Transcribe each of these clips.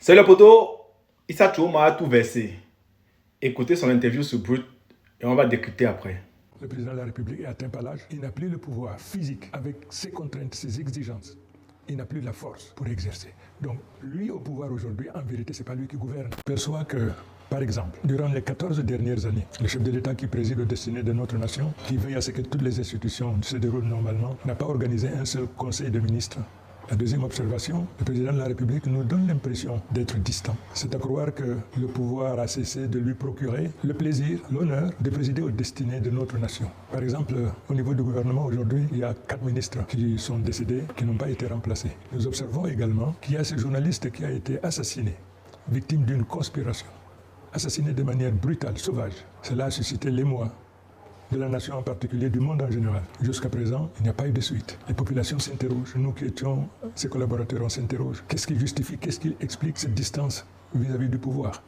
C'est le poteau, Issa Choma a tout versé. Écoutez son interview sur Brut et on va décrypter après. Le président de la République est atteint par l'âge. Il n'a plus le pouvoir physique avec ses contraintes, ses exigences. Il n'a plus la force pour exercer. Donc, lui au pouvoir aujourd'hui, en vérité, ce n'est pas lui qui gouverne. Je perçois que, par exemple, durant les 14 dernières années, le chef de l'État qui préside aux destinées de notre nation, qui veille à ce que toutes les institutions se déroulent normalement, n'a pas organisé un seul conseil de ministres. La deuxième observation, le président de la République nous donne l'impression d'être distant. C'est à croire que le pouvoir a cessé de lui procurer le plaisir, l'honneur de présider aux destinées de notre nation. Par exemple, au niveau du gouvernement aujourd'hui, il y a 4 ministres qui sont décédés, qui n'ont pas été remplacés. Nous observons également qu'il y a ce journaliste qui a été assassiné, victime d'une conspiration, assassiné de manière brutale, sauvage. Cela a suscité l'émoi de la nation en particulier, du monde en général. Jusqu'à présent, il n'y a pas eu de suite. Les populations s'interrogent. Nous qui étions ses collaborateurs, on s'interroge. Qu'est-ce qui justifie, qu'est-ce qui explique cette distance vis-à-vis du pouvoir?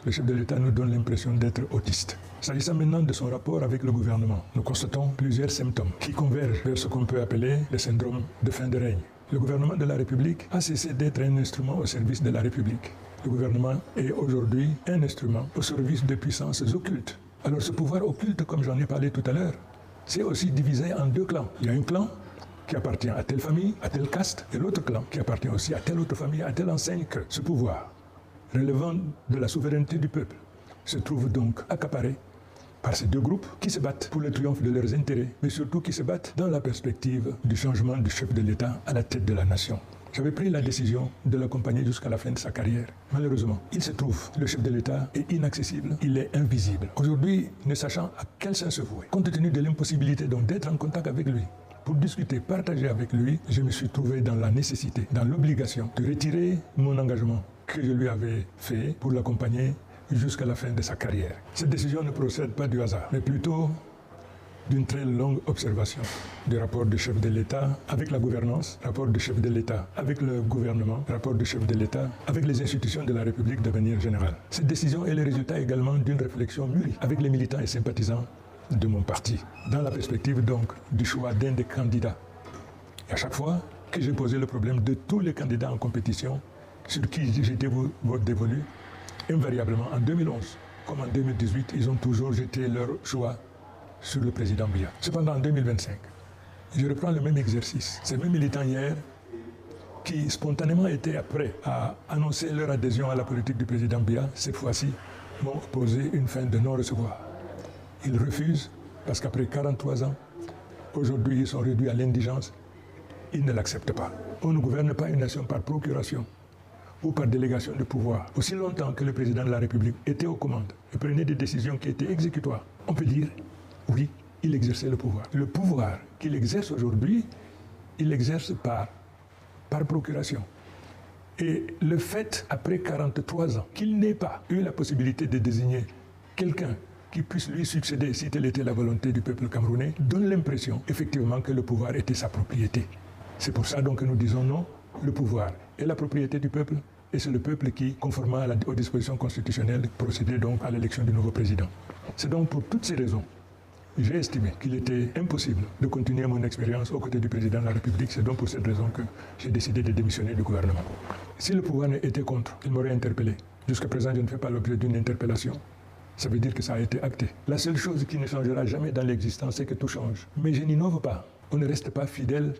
Le chef de l'État nous donne l'impression d'être autiste. S'agissant maintenant de son rapport avec le gouvernement, nous constatons plusieurs symptômes qui convergent vers ce qu'on peut appeler le syndrome de fin de règne. Le gouvernement de la République a cessé d'être un instrument au service de la République. Le gouvernement est aujourd'hui un instrument au service de puissances occultes. Alors ce pouvoir occulte, comme j'en ai parlé tout à l'heure, c'est aussi divisé en deux clans. Il y a un clan qui appartient à telle famille, à telle caste, et l'autre clan qui appartient aussi à telle autre famille, à telle enseigne que ce pouvoir, relevant de la souveraineté du peuple, se trouve donc accaparé par ces deux groupes qui se battent pour le triomphe de leurs intérêts, mais surtout qui se battent dans la perspective du changement du chef de l'État à la tête de la nation. J'avais pris la décision de l'accompagner jusqu'à la fin de sa carrière. Malheureusement, il se trouve, le chef de l'État est inaccessible, il est invisible. Aujourd'hui, ne sachant à quel sens se vouer, compte tenu de l'impossibilité donc d'être en contact avec lui, pour discuter, partager avec lui, je me suis trouvé dans la nécessité, dans l'obligation de retirer mon engagement que je lui avais fait pour l'accompagner jusqu'à la fin de sa carrière. Cette décision ne procède pas du hasard, mais plutôt d'une très longue observation du rapport du chef de l'État avec la gouvernance, rapport du chef de l'État avec le gouvernement, rapport du chef de l'État avec les institutions de la République de manière générale. Cette décision est le résultat également d'une réflexion mûrie avec les militants et sympathisants de mon parti, dans la perspective donc du choix d'un des candidats. Et à chaque fois que j'ai posé le problème de tous les candidats en compétition, sur qui j'étais vote dévolu, invariablement en 2011 comme en 2018, ils ont toujours jeté leur choix sur le président Biya. Cependant, en 2025, je reprends le même exercice. Ces mêmes militants hier, qui spontanément étaient prêts à annoncer leur adhésion à la politique du président Biya, cette fois-ci, m'ont opposé une fin de non-recevoir. Ils refusent, parce qu'après 43 ans, aujourd'hui, ils sont réduits à l'indigence. Ils ne l'acceptent pas. On ne gouverne pas une nation par procuration ou par délégation de pouvoir. Aussi longtemps que le président de la République était aux commandes et prenait des décisions qui étaient exécutoires, on peut dire oui, il exerçait le pouvoir. Le pouvoir qu'il exerce aujourd'hui, il l'exerce par procuration. Et le fait, après 43 ans, qu'il n'ait pas eu la possibilité de désigner quelqu'un qui puisse lui succéder si telle était la volonté du peuple camerounais, donne l'impression, effectivement, que le pouvoir était sa propriété. C'est pour ça donc que nous disons non, le pouvoir est la propriété du peuple, et c'est le peuple qui, conformément aux dispositions constitutionnelles, procédait donc à l'élection du nouveau président. C'est donc pour toutes ces raisons j'ai estimé qu'il était impossible de continuer mon expérience aux côtés du président de la République. C'est donc pour cette raison que j'ai décidé de démissionner du gouvernement. Si le pouvoir était contre, il m'aurait interpellé. Jusqu'à présent, je ne fais pas l'objet d'une interpellation. Ça veut dire que ça a été acté. La seule chose qui ne changera jamais dans l'existence, c'est que tout change. Mais je n'innove pas. On ne reste pas fidèle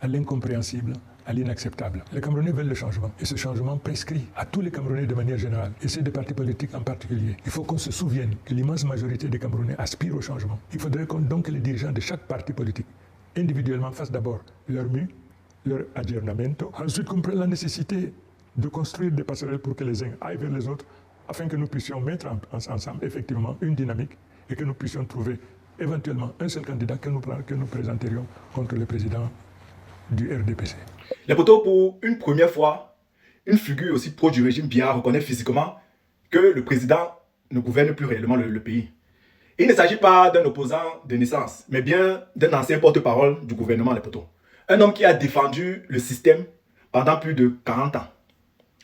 à l'incompréhensible, à l'inacceptable. Les Camerounais veulent le changement. Et ce changement prescrit à tous les Camerounais de manière générale, et ceux des partis politiques en particulier. Il faut qu'on se souvienne que l'immense majorité des Camerounais aspirent au changement. Il faudrait donc que les dirigeants de chaque parti politique, individuellement, fassent d'abord leur mue, leur aggiornamento, ensuite comprennent la nécessité de construire des passerelles pour que les uns aillent vers les autres, afin que nous puissions mettre ensemble effectivement une dynamique et que nous puissions trouver éventuellement un seul candidat que nous présenterions contre le président du RDPC. Les poteaux, pour une première fois, une figure aussi proche du régime Biya reconnaît physiquement que le président ne gouverne plus réellement le pays. Il ne s'agit pas d'un opposant de naissance, mais bien d'un ancien porte-parole du gouvernement, les poteaux. Un homme qui a défendu le système pendant plus de 40 ans.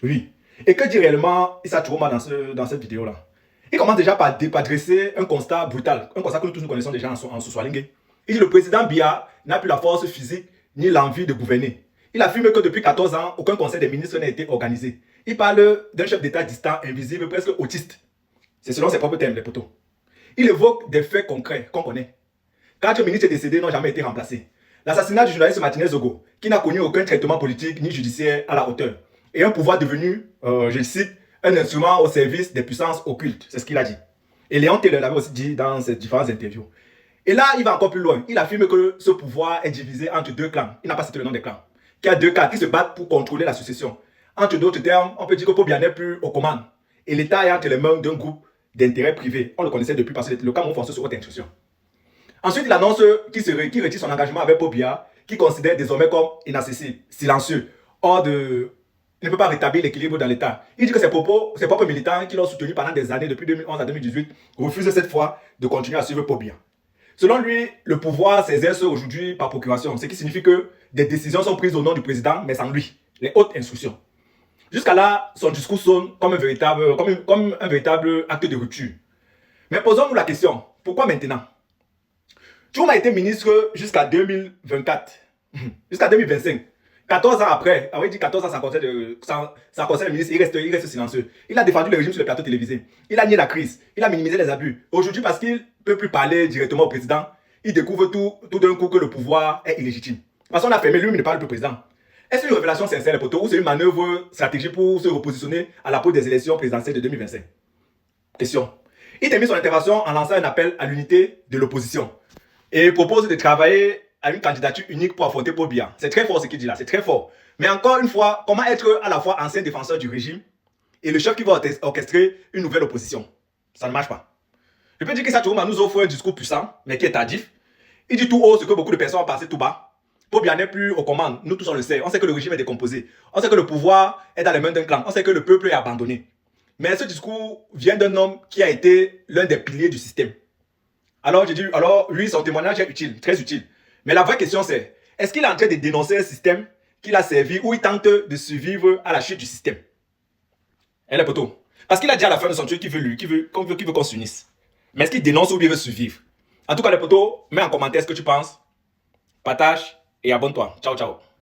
Oui. Et que dit réellement Issa Choma dans cette vidéo-là? Il commence déjà par dresser un constat brutal, un constat que nous tous nous connaissons déjà en Soswalingue. Il dit que le président Biya n'a plus la force physique ni l'envie de gouverner. Il affirme que depuis 14 ans, aucun conseil des ministres n'a été organisé. Il parle d'un chef d'État distant, invisible, presque autiste. C'est selon ses propres termes, les poteaux. Il évoque des faits concrets qu'on connaît. 4 ministres décédés n'ont jamais été remplacés. L'assassinat du journaliste Martinez Zogo, qui n'a connu aucun traitement politique ni judiciaire à la hauteur. Et un pouvoir devenu, je le cite, un instrument au service des puissances occultes. C'est ce qu'il a dit. Et Léon Taylor l'avait aussi dit dans ses différentes interviews. Et là, il va encore plus loin. Il affirme que ce pouvoir est divisé entre 2 clans. Il n'a pas cité le nom des clans. Qu'il y a 2 clans qui se battent pour contrôler la succession. Entre d'autres termes, on peut dire que Pobia n'est plus aux commandes. Et l'État est entre les mains d'un groupe d'intérêts privés. On le connaissait depuis parce que le Cameroun forçait sur haute instruction. Ensuite, il annonce qu'il retire son engagement avec Pobia, qu'il considère désormais comme inaccessible, silencieux, hors de... Il ne peut pas rétablir l'équilibre dans l'État. Il dit que ses propres militants qui l'ont soutenu pendant des années, depuis 2011 à 2018, refusent cette fois de continuer à suivre Pobia. Selon lui, le pouvoir s'exerce aujourd'hui par procuration, ce qui signifie que des décisions sont prises au nom du président, mais sans lui, les hautes instructions. Jusqu'à là, son discours sonne comme un véritable acte de rupture. Mais posons-nous la question, pourquoi maintenant? Tchoum a été ministre jusqu'à 2024, jusqu'à 2025. 14 ans après, il dit 14 ans sans conseil de ministre, il reste silencieux. Il a défendu le régime sur les plateaux télévisés. Il a nié la crise. Il a minimisé les abus. Aujourd'hui, parce qu'il ne peut plus parler directement au président, il découvre tout d'un coup que le pouvoir est illégitime. Parce qu'on a fermé lui, mais il ne parle plus au président. Est-ce une révélation sincère, les poteaux, ou c'est une manœuvre stratégique pour se repositionner à l'approche des élections présidentielles de 2025? Question. Il termine son intervention en lançant un appel à l'unité de l'opposition et propose de travailler à une candidature unique pour affronter Pobia. C'est très fort ce qu'il dit là, c'est très fort. Mais encore une fois, comment être à la fois ancien défenseur du régime et le chef qui va orchestrer une nouvelle opposition? Ça ne marche pas. Je peux dire que Satouma nous offre un discours puissant, mais qui est tardif. Il dit tout haut ce que beaucoup de personnes ont passé tout bas. Pobia n'est plus aux commandes, nous tous on le sait. On sait que le régime est décomposé. On sait que le pouvoir est dans les mains d'un clan. On sait que le peuple est abandonné. Mais ce discours vient d'un homme qui a été l'un des piliers du système. Alors, lui, son témoignage est utile, très utile. Mais la vraie question c'est, est-ce qu'il est en train de dénoncer un système qu'il a servi ou il tente de survivre à la chute du système? Elle est poteau. Parce qu'il a dit à la fin de son truc qu'il veut qu'on s'unisse. Mais est-ce qu'il dénonce ou il veut survivre? En tout cas, les poteaux, mets en commentaire ce que tu penses. Partage et abonne-toi. Ciao, ciao.